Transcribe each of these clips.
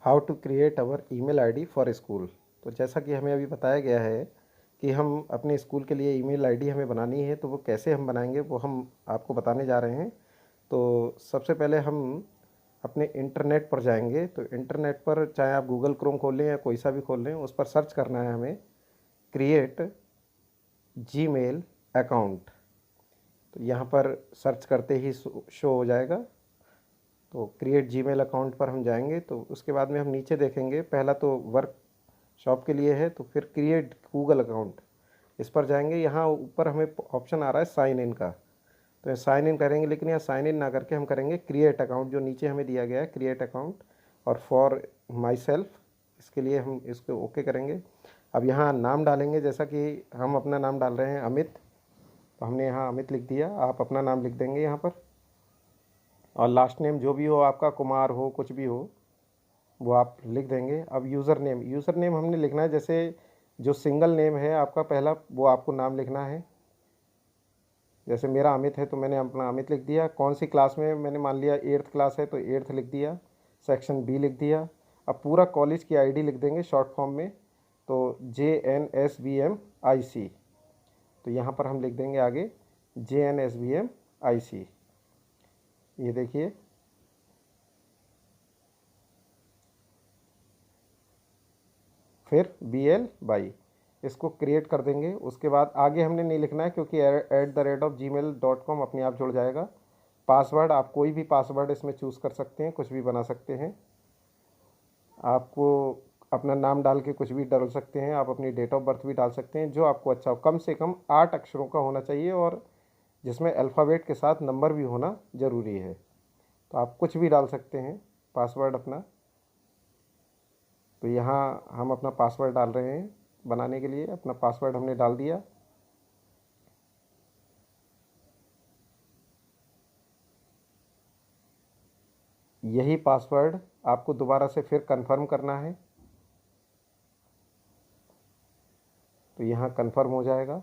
How to create our email ID for school. तो जैसा कि हमें अभी बताया गया है कि हम अपने स्कूल के लिए ईमेल आईडी हमें बनानी है, तो वो कैसे हम बनाएंगे वो हम आपको बताने जा रहे हैं। तो सबसे पहले हम अपने इंटरनेट पर जाएंगे। तो इंटरनेट पर चाहे आप गूगल क्रोम खोल लें या कोई सा भी खोल लें, उस पर सर्च करना है हमें क्रिएट जीमेल अकाउंट। तो यहाँ पर सर्च करते ही शो हो जाएगा। तो क्रिएट जीमेल अकाउंट पर हम जाएंगे। तो उसके बाद में हम नीचे देखेंगे, पहला तो वर्क शॉप के लिए है, तो फिर क्रिएट गूगल अकाउंट इस पर जाएंगे। यहाँ ऊपर हमें ऑप्शन आ रहा है साइन इन का, तो ये साइन इन करेंगे, लेकिन यहाँ साइन इन ना करके हम करेंगे क्रिएट अकाउंट, जो नीचे हमें दिया गया है क्रिएट अकाउंट। और फॉर माई सेल्फ इसके लिए हम इसको ओके करेंगे। अब यहाँ नाम डालेंगे, जैसा कि हम अपना नाम डाल रहे हैं अमित, तो हमने यहाँ अमित लिख दिया। आप अपना नाम लिख देंगे यहाँ पर, और लास्ट नेम जो भी हो आपका, कुमार हो कुछ भी हो वो आप लिख देंगे। अब यूज़र नेम हमने लिखना है, जैसे जो सिंगल नेम है आपका पहला वो आपको नाम लिखना है। जैसे मेरा अमित है तो मैंने अपना अमित लिख दिया। कौन सी क्लास में, मैंने मान लिया 8th क्लास है तो 8th लिख दिया, सेक्शन बी लिख दिया। अब पूरा कॉलेज की आईडी लिख देंगे शॉर्ट फॉर्म में, तो JNSBMIC। तो यहाँ पर हम लिख देंगे आगे JNSBMIC। ये देखिए, फिर BL इसको क्रिएट कर देंगे। उसके बाद आगे हमने नहीं लिखना है, क्योंकि @gmail.com अपने आप जुड़ जाएगा। पासवर्ड आप कोई भी पासवर्ड इसमें चूज़ कर सकते हैं, कुछ भी बना सकते हैं। आपको अपना नाम डाल के कुछ भी डाल सकते हैं, आप अपनी डेट ऑफ बर्थ भी डाल सकते हैं, जो आपको अच्छा हो। कम से कम 8 अक्षरों का होना चाहिए, और जिसमें अल्फ़ाबेट के साथ नंबर भी होना ज़रूरी है। तो आप कुछ भी डाल सकते हैं पासवर्ड अपना। तो यहाँ हम अपना पासवर्ड डाल रहे हैं बनाने के लिए। अपना पासवर्ड हमने डाल दिया। यही पासवर्ड आपको दोबारा से फिर कंफर्म करना है, तो यहाँ कंफर्म हो जाएगा।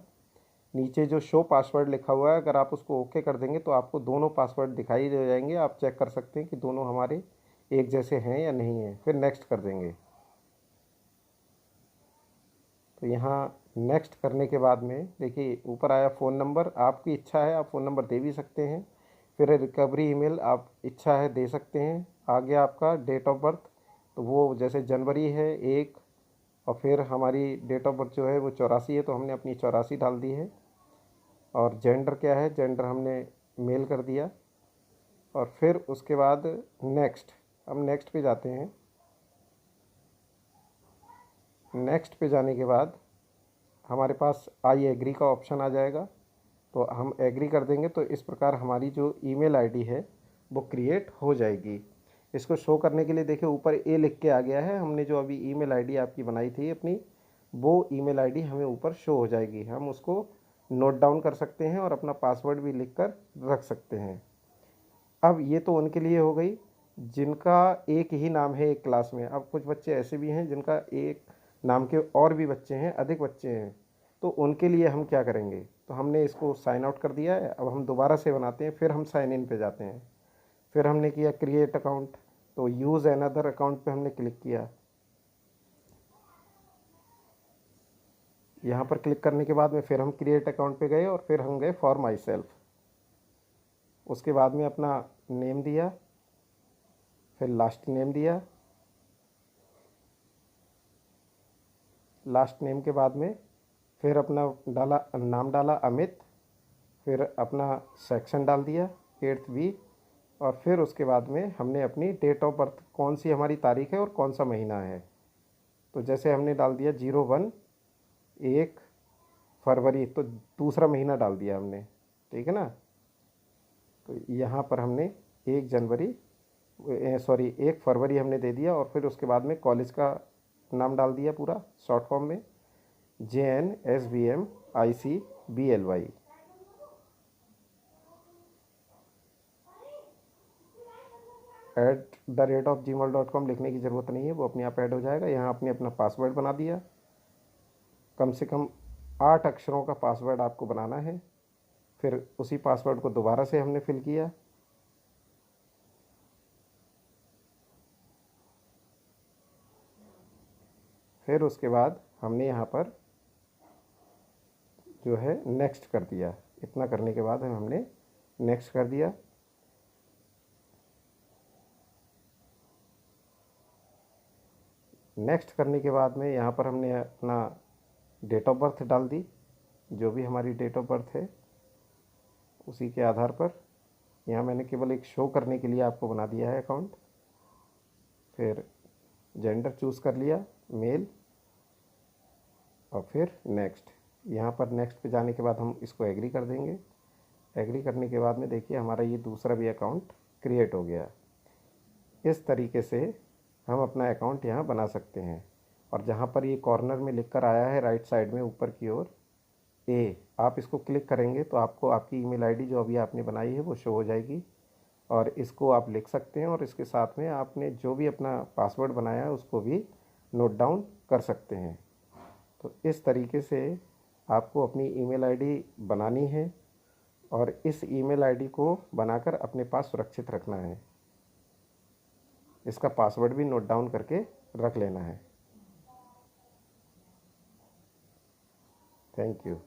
नीचे जो शो पासवर्ड लिखा हुआ है, अगर आप उसको ओके कर देंगे तो आपको दोनों पासवर्ड दिखाई दे जाएंगे। आप चेक कर सकते हैं कि दोनों हमारे एक जैसे हैं या नहीं हैं। फिर नेक्स्ट कर देंगे। तो यहाँ नेक्स्ट करने के बाद में देखिए ऊपर आया फ़ोन नंबर, आपकी इच्छा है आप फ़ोन नंबर दे भी सकते हैं। फिर रिकवरी ईमेल आप इच्छा है दे सकते हैं। आगे आपका डेट ऑफ बर्थ, तो वो जैसे जनवरी है 1, और फिर हमारी डेट ऑफ बर्थ जो है वो 84 है, तो हमने अपनी 84 डाल दी है। और जेंडर क्या है, जेंडर हमने मेल कर दिया। और फिर उसके बाद नेक्स्ट, हम नेक्स्ट पे जाते हैं। नेक्स्ट पे जाने के बाद हमारे पास आई एग्री का ऑप्शन आ जाएगा, तो हम एग्री कर देंगे। तो इस प्रकार हमारी जो ईमेल आईडी है वो क्रिएट हो जाएगी। इसको शो करने के लिए देखिए ऊपर ए लिख के आ गया है। हमने जो अभी ईमेल आईडी आपकी बनाई थी अपनी, वो ईमेल आईडी हमें ऊपर शो हो जाएगी। हम उसको नोट डाउन कर सकते हैं और अपना पासवर्ड भी लिख कर रख सकते हैं। अब ये तो उनके लिए हो गई जिनका एक ही नाम है एक क्लास में। अब कुछ बच्चे ऐसे भी हैं जिनका एक नाम के और भी बच्चे हैं, अधिक बच्चे हैं, तो उनके लिए हम क्या करेंगे। तो हमने इसको साइन आउट कर दिया है। अब हम दोबारा से बनाते हैं, फिर हम साइन इन पे जाते हैं। फिर हमने किया क्रिएट अकाउंट, तो यूज़ अनदर अकाउंट पे हमने क्लिक किया। यहाँ पर क्लिक करने के बाद में फिर हम क्रिएट अकाउंट पे गए, और फिर हम गए फॉर माई सेल्फ। उसके बाद में अपना नेम दिया, फिर लास्ट नेम दिया। लास्ट नेम के बाद में फिर अपना डाला, नाम डाला अमित। फिर अपना सेक्शन डाल दिया 8th बी। और फिर उसके बाद में हमने अपनी डेट ऑफ बर्थ, कौन सी हमारी तारीख है और कौन सा महीना है, तो जैसे हमने डाल दिया 1 फरवरी, तो दूसरा महीना डाल दिया हमने, ठीक है ना। तो यहाँ पर हमने 1 फरवरी हमने दे दिया। और फिर उसके बाद में कॉलेज का नाम डाल दिया पूरा शॉर्ट फॉर्म में, JNSBMICBLY। @gmail.com लिखने की ज़रूरत नहीं है, वो अपने आप ऐड हो जाएगा। यहाँ आपने अपना पासवर्ड बना दिया। कम से कम 8 अक्षरों का पासवर्ड आपको बनाना है। फिर उसी पासवर्ड को दोबारा से हमने फिल किया। फिर उसके बाद हमने यहाँ पर जो है नेक्स्ट कर दिया। इतना करने के बाद हमने नेक्स्ट कर दिया। नेक्स्ट करने के बाद में यहाँ पर हमने अपना डेट ऑफ बर्थ डाल दी, जो भी हमारी डेट ऑफ बर्थ है उसी के आधार पर। यहाँ मैंने केवल एक शो करने के लिए आपको बना दिया है अकाउंट। फिर जेंडर चूज़ कर लिया, मेल, और फिर नेक्स्ट। यहाँ पर नेक्स्ट पे जाने के बाद हम इसको एग्री कर देंगे। एग्री करने के बाद में देखिए हमारा ये दूसरा भी अकाउंट क्रिएट हो गया। इस तरीके से हम अपना अकाउंट यहाँ बना सकते हैं। और जहाँ पर ये कॉर्नर में लिख कर आया है राइट साइड में ऊपर की ओर ए, आप इसको क्लिक करेंगे तो आपको आपकी ईमेल आईडी जो अभी आपने बनाई है वो शो हो जाएगी, और इसको आप लिख सकते हैं। और इसके साथ में आपने जो भी अपना पासवर्ड बनाया है उसको भी नोट डाउन कर सकते हैं। तो इस तरीके से आपको अपनी ईमेल आईडी बनानी है, और इस ईमेल आईडी को बनाकर अपने पास सुरक्षित रखना है। इसका पासवर्ड भी नोट डाउन करके रख लेना है। Thank you.